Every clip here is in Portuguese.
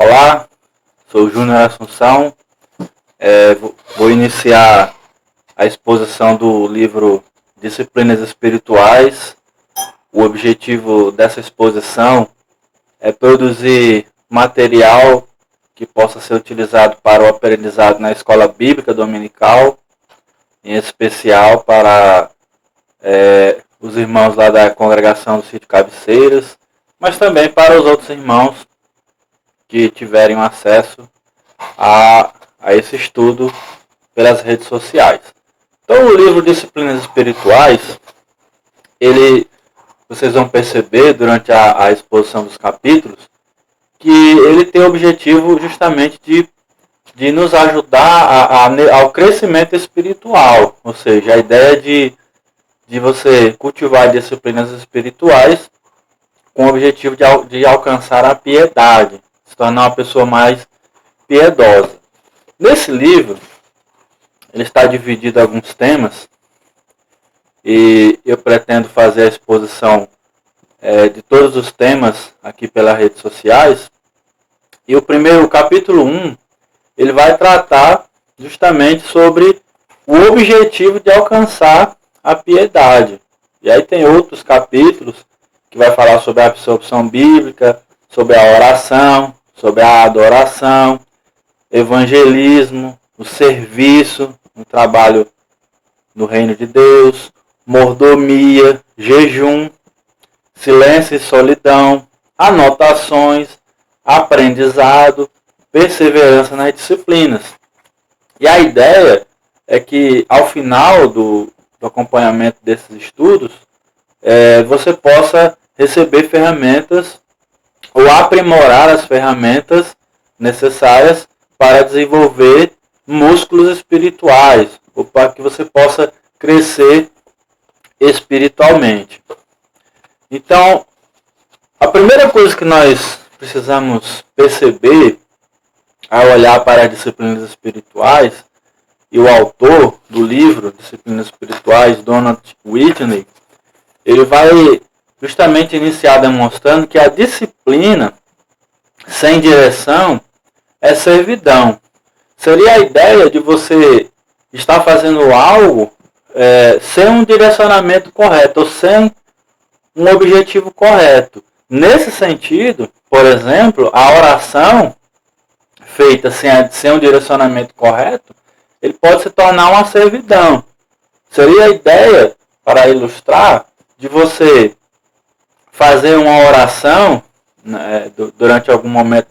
Olá, sou Júnior Assunção. Vou iniciar a exposição do livro Disciplinas Espirituais. O objetivo dessa exposição é produzir material que possa ser utilizado para o aprendizado na escola bíblica dominical, em especial para os irmãos lá da congregação do Sítio Cabeceiras, mas também para os outros irmãos que tiverem acesso a esse estudo pelas redes sociais. Então, o livro Disciplinas Espirituais, vocês vão perceber durante a exposição dos capítulos, que ele tem o objetivo justamente de nos ajudar ao crescimento espiritual, ou seja, a ideia de você cultivar disciplinas espirituais com o objetivo de alcançar a piedade, se tornar uma pessoa mais piedosa. Nesse livro, ele está dividido em alguns temas, e eu pretendo fazer a exposição de todos os temas aqui pelas redes sociais. E o capítulo 1, ele vai tratar justamente sobre o objetivo de alcançar a piedade. E aí tem outros capítulos que vai falar sobre a absorção bíblica, sobre a oração, sobre a adoração, evangelismo, o serviço, o trabalho no reino de Deus, mordomia, jejum, silêncio e solidão, anotações, aprendizado, perseverança nas disciplinas. E a ideia é que ao final do acompanhamento desses estudos, você possa receber ferramentas ou aprimorar as ferramentas necessárias para desenvolver músculos espirituais, ou para que você possa crescer espiritualmente. Então, a primeira coisa que nós precisamos perceber ao olhar para as disciplinas espirituais, e o autor do livro Disciplinas Espirituais, Donald Whitney, ele vai justamente iniciar demonstrando que a disciplina sem direção é servidão. Seria a ideia de você estar fazendo algo sem um direcionamento correto, ou sem um objetivo correto. Nesse sentido, por exemplo, a oração feita sem um direcionamento correto, ele pode se tornar uma servidão. Seria a ideia, para ilustrar, de você fazer uma oração durante algum momento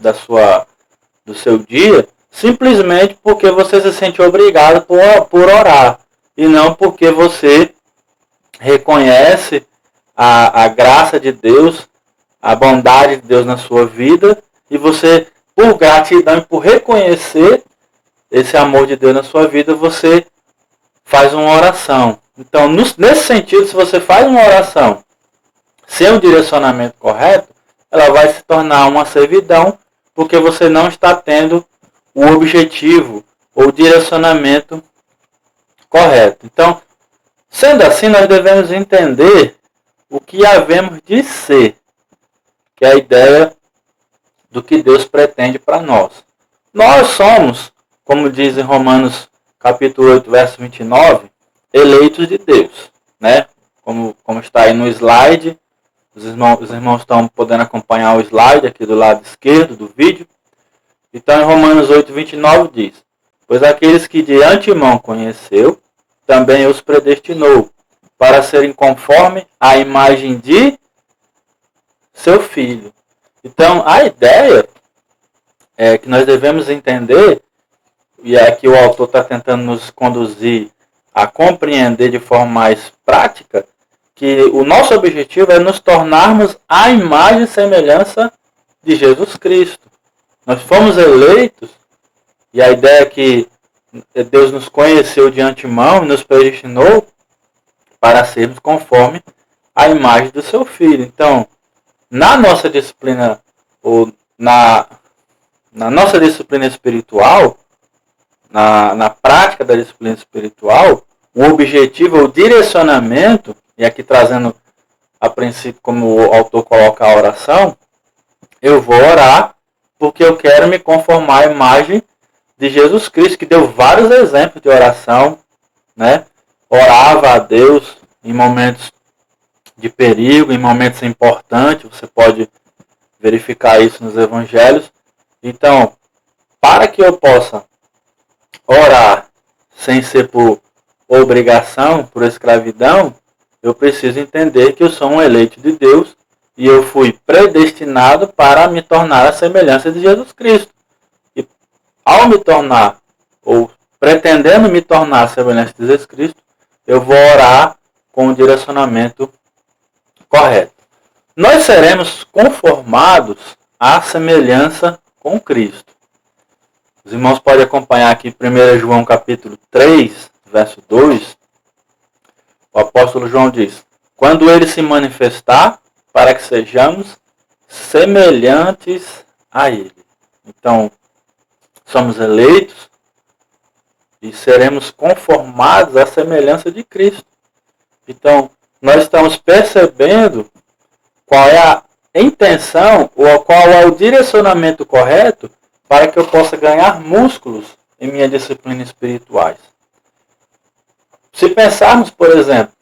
do seu dia, simplesmente porque você se sente obrigado por orar, e não porque você reconhece a graça de Deus, a bondade de Deus na sua vida, e você, por gratidão e por reconhecer esse amor de Deus na sua vida, você faz uma oração. Então, nesse sentido, se você faz uma oração sem um direcionamento correto, ela vai se tornar uma servidão, porque você não está tendo o objetivo ou o direcionamento correto. Então, sendo assim, nós devemos entender o que havemos de ser, que é a ideia do que Deus pretende para nós. Nós somos, como diz em Romanos capítulo 8, verso 29, eleitos de Deus, né? Como está aí no slide, os irmãos estão podendo acompanhar o slide aqui do lado esquerdo do vídeo. Então, em Romanos 8, 29 diz: pois aqueles que de antemão conheceu, também os predestinou, para serem conforme a imagem de seu Filho. Então, a ideia que nós devemos entender, e é que o autor está tentando nos conduzir a compreender de forma mais prática, que o nosso objetivo é nos tornarmos a imagem e semelhança de Jesus Cristo. Nós fomos eleitos, e a ideia é que Deus nos conheceu de antemão e nos predestinou para sermos conforme a imagem do seu Filho. Então, na nossa disciplina, ou na nossa disciplina espiritual, na prática da disciplina espiritual, o objetivo, o direcionamento, e aqui trazendo a princípio como o autor coloca a oração, eu vou orar porque eu quero me conformar à imagem de Jesus Cristo, que deu vários exemplos de oração, né? Orava a Deus em momentos de perigo, em momentos importantes, você pode verificar isso nos evangelhos. Então, para que eu possa orar sem ser por obrigação, por escravidão, eu preciso entender que eu sou um eleito de Deus e eu fui predestinado para me tornar a semelhança de Jesus Cristo. E ao me tornar, ou pretendendo me tornar a semelhança de Jesus Cristo, eu vou orar com o direcionamento correto. Nós seremos conformados à semelhança com Cristo. Os irmãos podem acompanhar aqui 1 João capítulo 3, verso 2. O apóstolo João diz: quando ele se manifestar, para que sejamos semelhantes a ele. Então, somos eleitos e seremos conformados à semelhança de Cristo. Então, nós estamos percebendo qual é a intenção ou qual é o direcionamento correto para que eu possa ganhar músculos em minhas disciplinas espirituais. Se pensarmos, por exemplo,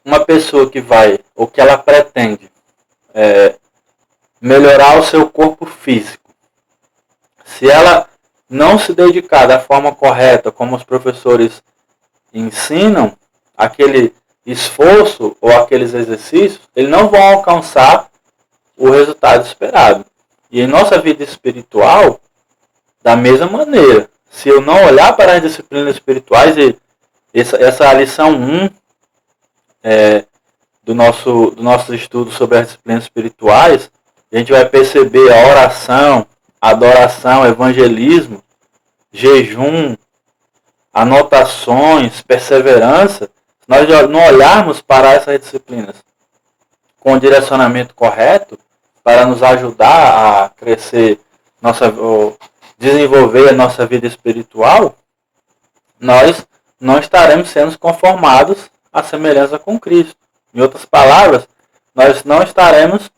uma pessoa que vai, ou que ela pretende melhorar o seu corpo físico, se ela não se dedicar da forma correta, como os professores ensinam, aquele esforço ou aqueles exercícios, eles não vão alcançar o resultado esperado. E em nossa vida espiritual, da mesma maneira, se eu não olhar para as disciplinas espirituais, e essa é a lição 1 do nosso estudo sobre as disciplinas espirituais, a gente vai perceber a oração, adoração, evangelismo, jejum, anotações, perseverança. Se nós não olharmos para essas disciplinas com o direcionamento correto, para nos ajudar a crescer, desenvolver a nossa vida espiritual, nós não estaremos sendo conformados à semelhança com Cristo. Em outras palavras, nós não estaremos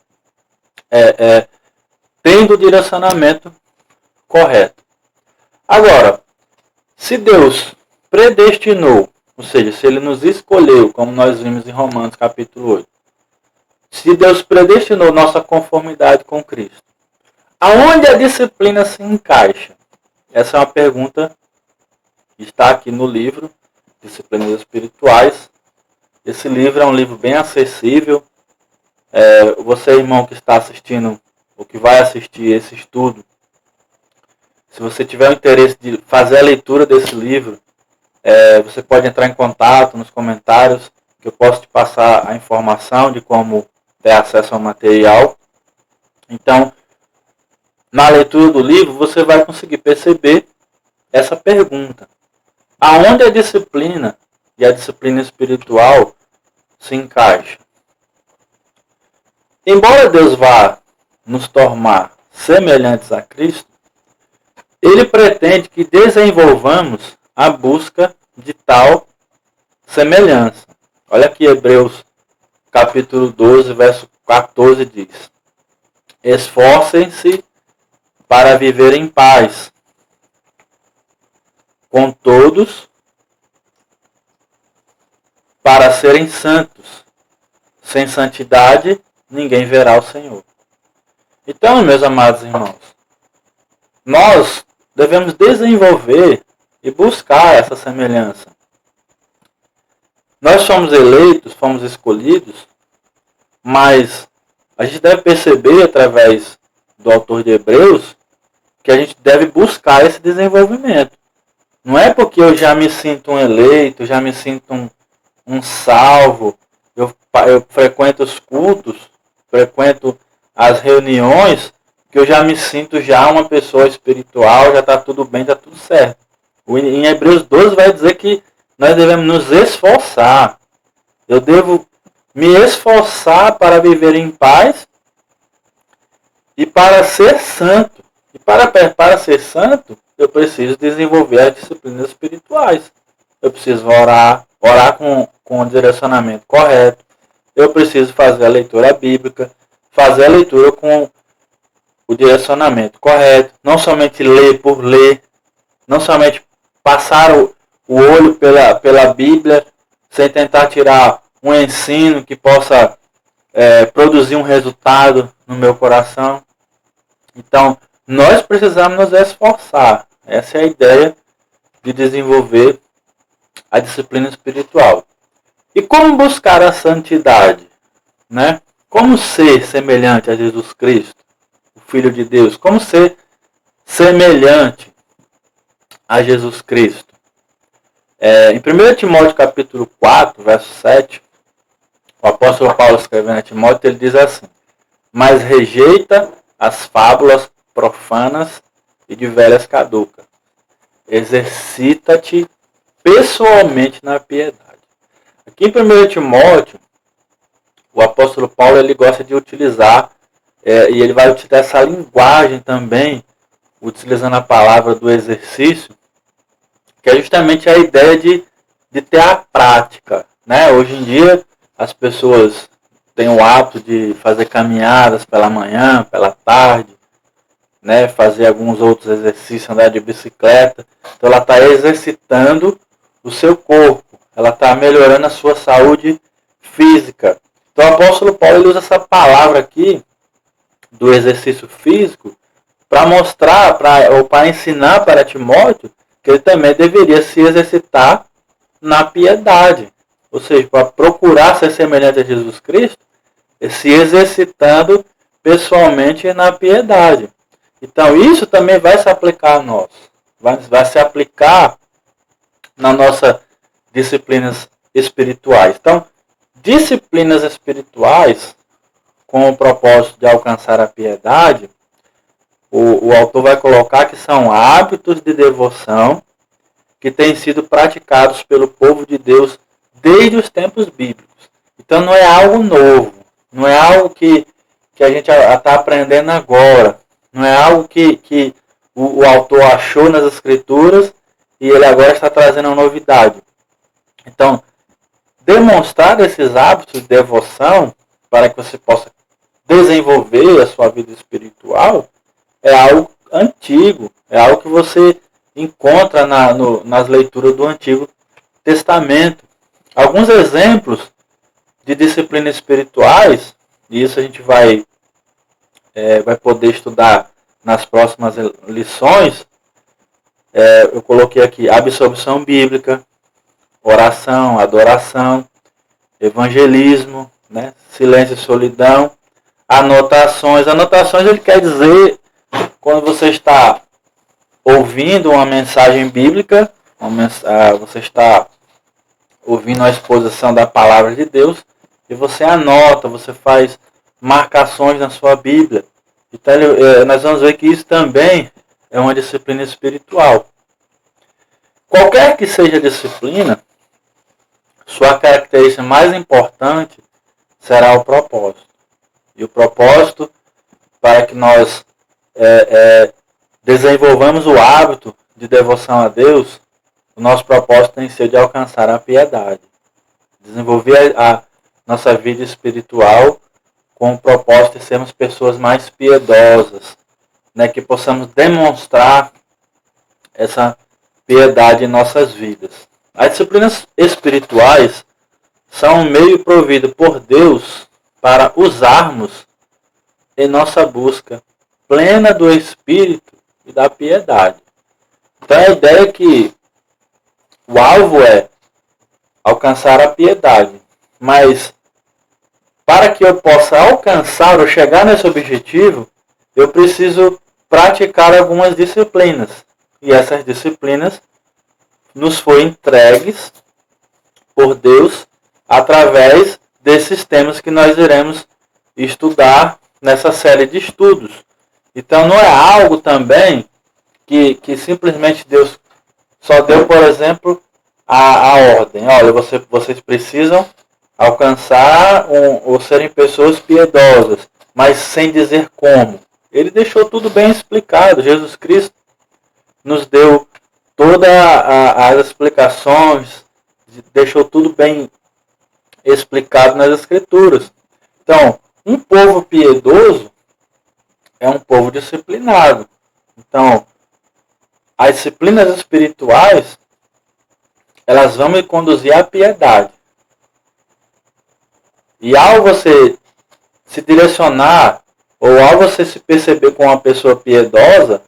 tendo o direcionamento correto. Agora, se Deus predestinou, ou seja, se Ele nos escolheu, como nós vimos em Romanos capítulo 8, se Deus predestinou nossa conformidade com Cristo, aonde a disciplina se encaixa? Essa é uma pergunta que está aqui no livro Disciplinas Espirituais. Esse livro é um livro bem acessível. Você, irmão, que está assistindo, ou que vai assistir esse estudo, se você tiver o interesse de fazer a leitura desse livro, você pode entrar em contato nos comentários, que eu posso te passar a informação de como ter acesso ao material. Então, na leitura do livro, você vai conseguir perceber essa pergunta: aonde a disciplina e a disciplina espiritual se encaixam? Embora Deus vá nos tornar semelhantes a Cristo, Ele pretende que desenvolvamos a busca de tal semelhança. Olha aqui Hebreus capítulo 12, verso 14 diz: esforcem-se para viver em paz com todos, para serem santos. Sem santidade, ninguém verá o Senhor. Então, meus amados irmãos, nós devemos desenvolver e buscar essa semelhança. Nós somos eleitos, fomos escolhidos, mas a gente deve perceber, através do autor de Hebreus, que a gente deve buscar esse desenvolvimento. Não é porque eu já me sinto um eleito, já me sinto um salvo, eu frequento os cultos, frequento as reuniões, que eu já me sinto já uma pessoa espiritual, já está tudo bem, está tudo certo. Em Hebreus 12 vai dizer que nós devemos nos esforçar. Eu devo me esforçar para viver em paz e para ser santo. E para ser santo, eu preciso desenvolver as disciplinas espirituais. Eu preciso orar com o direcionamento correto. Eu preciso fazer a leitura bíblica, fazer a leitura com o direcionamento correto, não somente ler por ler, não somente passar o olho pela Bíblia, sem tentar tirar um ensino que possa produzir um resultado no meu coração. Então, nós precisamos nos esforçar. Essa é a ideia de desenvolver a disciplina espiritual. E como buscar a santidade? Né? Como ser semelhante a Jesus Cristo, o Filho de Deus? Como ser semelhante a Jesus Cristo? Em 1 Timóteo capítulo 4, verso 7, o apóstolo Paulo escrevendo a Timóteo, ele diz assim: mas rejeita as fábulas profanas e de velhas caducas. Exercita-te pessoalmente na piedade. Aqui em 1 Timóteo, o apóstolo Paulo ele gosta de utilizar, e ele vai utilizar essa linguagem também, utilizando a palavra do exercício, que é justamente a ideia de ter a prática. Né? Hoje em dia, as pessoas têm o hábito de fazer caminhadas pela manhã, pela tarde, né? Fazer alguns outros exercícios, andar de bicicleta. Então ela está exercitando o seu corpo, ela está melhorando a sua saúde física. Então o apóstolo Paulo ele usa essa palavra aqui, do exercício físico, para mostrar, para ensinar para Timóteo, que ele também deveria se exercitar na piedade. Ou seja, para procurar ser semelhante a Jesus Cristo, se exercitando pessoalmente na piedade. Então isso também vai se aplicar a nós. Vai se aplicar nas nossas disciplinas espirituais. Então, disciplinas espirituais, com o propósito de alcançar a piedade, o autor vai colocar que são hábitos de devoção que têm sido praticados pelo povo de Deus desde os tempos bíblicos. Então não é algo novo, não é algo que a gente está aprendendo agora, não é algo que o autor achou nas escrituras e ele agora está trazendo uma novidade. Então, demonstrar esses hábitos de devoção para que você possa desenvolver a sua vida espiritual é algo antigo, é algo que você encontra nas leituras do Antigo Testamento. Alguns exemplos de disciplinas espirituais, e isso a gente vai poder estudar nas próximas lições. Eu coloquei aqui absorção bíblica, oração, adoração, evangelismo, né? Silêncio e solidão, anotações. Anotações ele quer dizer quando você está ouvindo uma mensagem bíblica, você está ouvindo a exposição da palavra de Deus e você anota, você faz marcações na sua Bíblia. Então nós vamos ver que isso também é uma disciplina espiritual. Qualquer que seja a disciplina, sua característica mais importante será o propósito. E o propósito para que nós desenvolvamos o hábito de devoção a Deus, o nosso propósito tem que ser de alcançar a piedade. Desenvolver a nossa vida espiritual com o propósito de sermos pessoas mais piedosas, né, que possamos demonstrar essa piedade em nossas vidas. As disciplinas espirituais são um meio provido por Deus para usarmos em nossa busca plena do Espírito e da piedade. Então a ideia é que o alvo é alcançar a piedade, mas para que eu possa alcançar ou chegar nesse objetivo, eu preciso praticar algumas disciplinas. E essas disciplinas nos foram entregues por Deus através desses temas que nós iremos estudar nessa série de estudos. Então não é algo também que simplesmente Deus só deu, por exemplo, a ordem. Olha, vocês precisam alcançar ou serem pessoas piedosas, mas sem dizer como. Ele deixou tudo bem explicado. Jesus Cristo nos deu todas as explicações, deixou tudo bem explicado nas Escrituras. Então, um povo piedoso é um povo disciplinado. Então, as disciplinas espirituais, elas vão me conduzir à piedade. E ao você se direcionar, ou ao você se perceber como uma pessoa piedosa,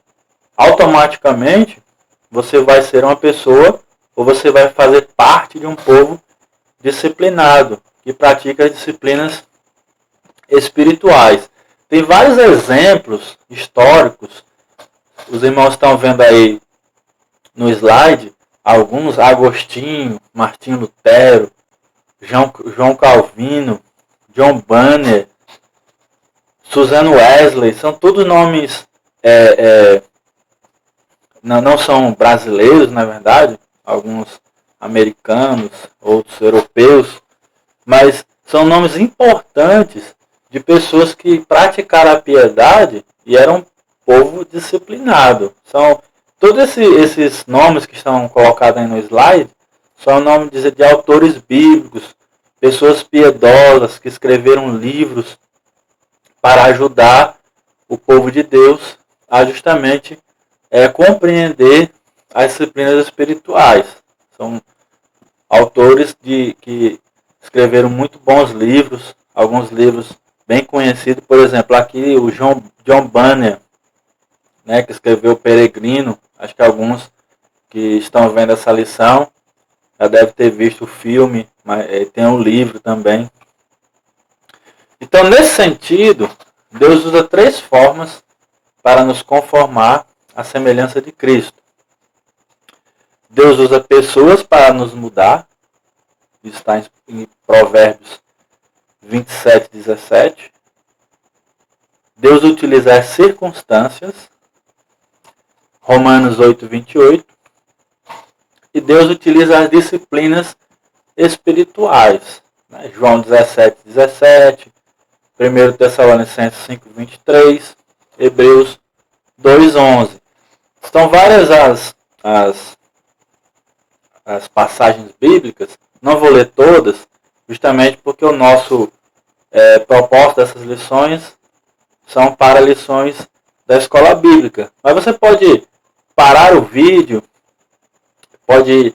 automaticamente você vai ser uma pessoa, ou você vai fazer parte de um povo disciplinado, que pratica as disciplinas espirituais. Tem vários exemplos históricos, os irmãos estão vendo aí no slide, alguns: Agostinho, Martinho Lutero, João Calvino, John Bunyan, Susan Wesley, são todos nomes, não são brasileiros, na verdade, alguns americanos, outros europeus, mas são nomes importantes de pessoas que praticaram a piedade e eram um povo disciplinado. São todos esses nomes que estão colocados aí no slide, são nomes de autores bíblicos, pessoas piedosas que escreveram livros para ajudar o povo de Deus a justamente compreender as disciplinas espirituais. São autores que escreveram muito bons livros, alguns livros bem conhecidos. Por exemplo, aqui o John Bunyan, né, que escreveu O Peregrino. Acho que alguns que estão vendo essa lição já devem ter visto o filme, mas tem um livro também. Então, nesse sentido, Deus usa 3 formas para nos conformar à semelhança de Cristo. Deus usa pessoas para nos mudar. Isso está em Provérbios 27, 17. Deus utiliza as circunstâncias. Romanos 8, 28. E Deus utiliza as disciplinas espirituais. Né? João 17, 17. 1 Tessalonicenses 5, 23. Hebreus 2, 11. Estão várias as passagens bíblicas. Não vou ler todas, justamente porque o nosso propósito dessas lições são para lições da escola bíblica. Mas você pode parar o vídeo, pode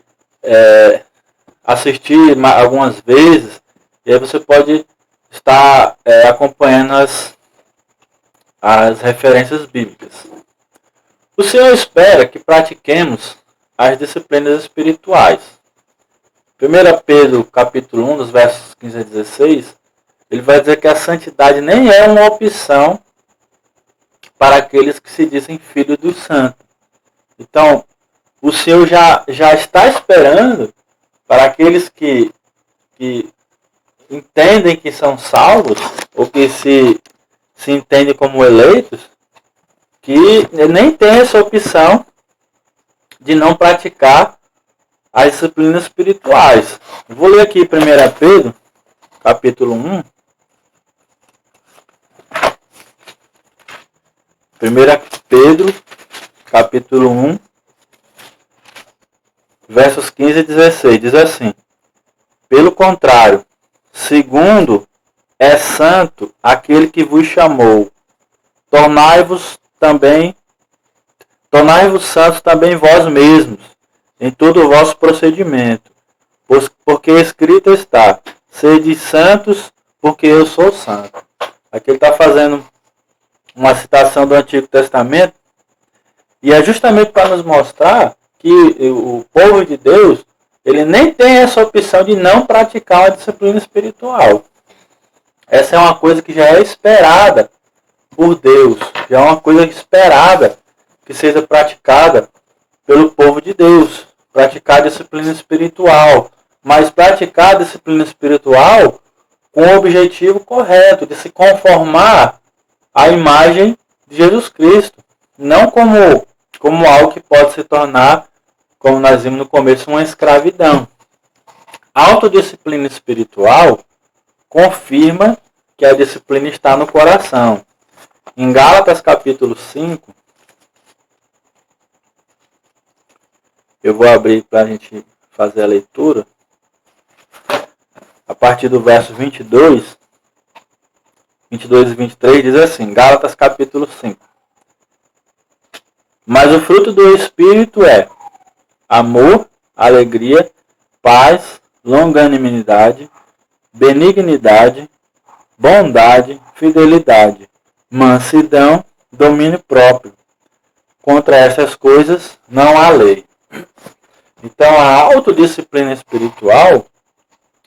assistir algumas vezes, e aí você pode estar acompanhando as referências bíblicas. O Senhor espera que pratiquemos as disciplinas espirituais. 1 Pedro capítulo 1, dos versos 15 a 16, ele vai dizer que a santidade nem é uma opção para aqueles que se dizem filhos do santo. Então, o Senhor já está esperando para aqueles que entendem que são salvos, ou que se entendem como eleitos, que nem tem essa opção de não praticar as disciplinas espirituais. Eu vou ler aqui 1 Pedro, capítulo 1. 1 Pedro, capítulo 1, versos 15 e 16. Diz assim: pelo contrário, segundo é santo aquele que vos chamou, tornai-vos santos também vós mesmos, em todo o vosso procedimento, porque escrito está: sede santos, porque eu sou santo. Aqui ele está fazendo uma citação do Antigo Testamento, e é justamente para nos mostrar que o povo de Deus, ele nem tem essa opção de não praticar uma disciplina espiritual. Essa é uma coisa que já é esperada por Deus, já é uma coisa esperada que seja praticada pelo povo de Deus. Praticar a disciplina espiritual, mas praticar a disciplina espiritual com o objetivo correto, de se conformar à imagem de Jesus Cristo, não como algo que pode se tornar, como nós vimos no começo, uma escravidão. A autodisciplina espiritual confirma que a disciplina está no coração. Em Gálatas capítulo 5, eu vou abrir para a gente fazer a leitura. A partir do verso 22, 22 e 23 diz assim, Gálatas capítulo 5. Mas o fruto do Espírito é amor, alegria, paz, longanimidade, benignidade, bondade, fidelidade, mansidão, domínio próprio. Contra essas coisas não há lei. Então a autodisciplina espiritual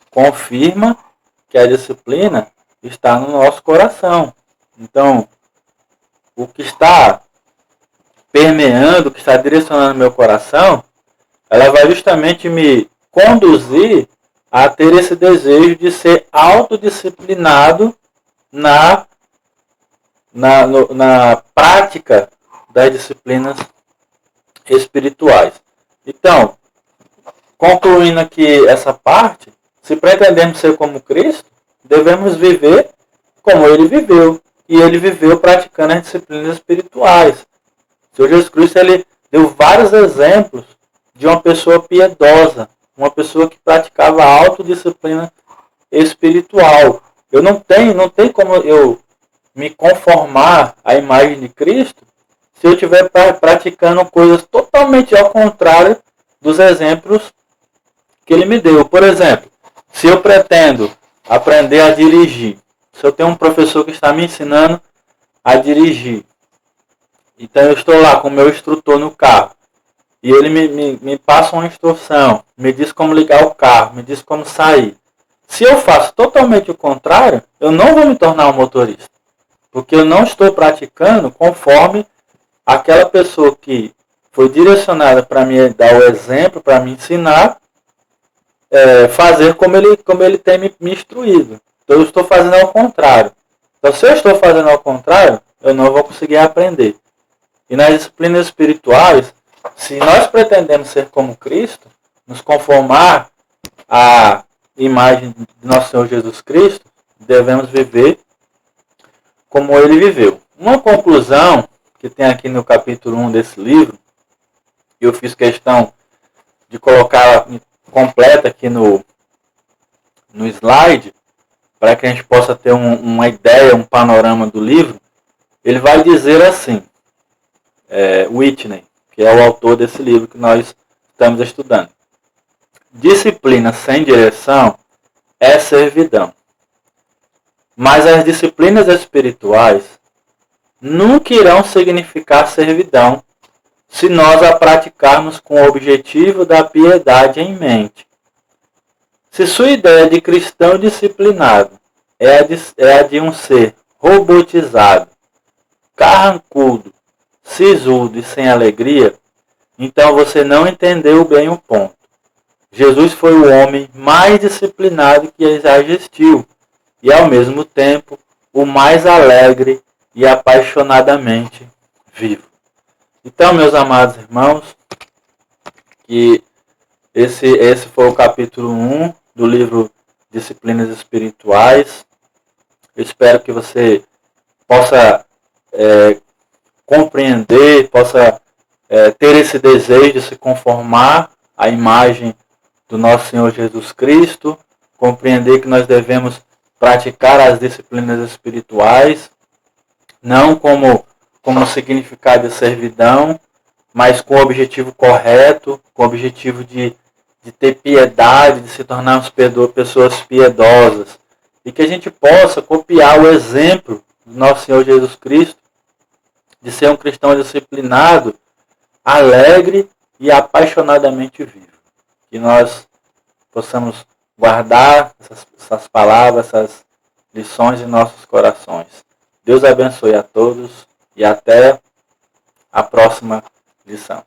confirma que a disciplina está no nosso coração. Então, o que está permeando, o que está direcionando meu coração, ela vai justamente me conduzir a ter esse desejo de ser autodisciplinado na prática das disciplinas espirituais. Então, concluindo aqui essa parte, se pretendemos ser como Cristo, devemos viver como Ele viveu. E Ele viveu praticando as disciplinas espirituais. O Senhor Jesus Cristo ele deu vários exemplos de uma pessoa piedosa, uma pessoa que praticava a autodisciplina espiritual. Eu não tem como eu me conformar à imagem de Cristo se eu estiver praticando coisas totalmente ao contrário dos exemplos que Ele me deu. Por exemplo, se eu pretendo aprender a dirigir, se eu tenho um professor que está me ensinando a dirigir, então eu estou lá com o meu instrutor no carro, e ele me passa uma instrução, me diz como ligar o carro, me diz como sair. Se eu faço totalmente o contrário, eu não vou me tornar um motorista, porque eu não estou praticando conforme aquela pessoa que foi direcionada para me dar o exemplo, para me ensinar, fazer como ele tem me instruído. Então eu estou fazendo ao contrário. Então se eu estou fazendo ao contrário, eu não vou conseguir aprender. E nas disciplinas espirituais, se nós pretendemos ser como Cristo, nos conformar à imagem de nosso Senhor Jesus Cristo, devemos viver como Ele viveu. Uma conclusão que tem aqui no capítulo 1 desse livro, eu fiz questão de colocar completa aqui no slide, para que a gente possa ter uma ideia, um panorama do livro. Ele vai dizer assim, Whitney, que é o autor desse livro que nós estamos estudando. Disciplina sem direção é servidão. Mas as disciplinas espirituais nunca irão significar servidão se nós a praticarmos com o objetivo da piedade em mente. Se sua ideia de cristão disciplinado é a de um ser robotizado, carrancudo, sisudo e sem alegria, então você não entendeu bem o ponto. Jesus foi o homem mais disciplinado que já existiu e, ao mesmo tempo, o mais alegre e apaixonadamente vivo. Então, meus amados irmãos, que esse foi o capítulo 1 do livro Disciplinas Espirituais. Eu espero que você possa compreender, possa ter esse desejo de se conformar à imagem do nosso Senhor Jesus Cristo, compreender que nós devemos praticar as disciplinas espirituais, não como significado de servidão, mas com o objetivo correto, com o objetivo de ter piedade, de se tornarmos pessoas piedosas, e que a gente possa copiar o exemplo do nosso Senhor Jesus Cristo, de ser um cristão disciplinado, alegre e apaixonadamente vivo. Que nós possamos guardar essas palavras, essas lições em nossos corações. Deus abençoe a todos e até a próxima lição.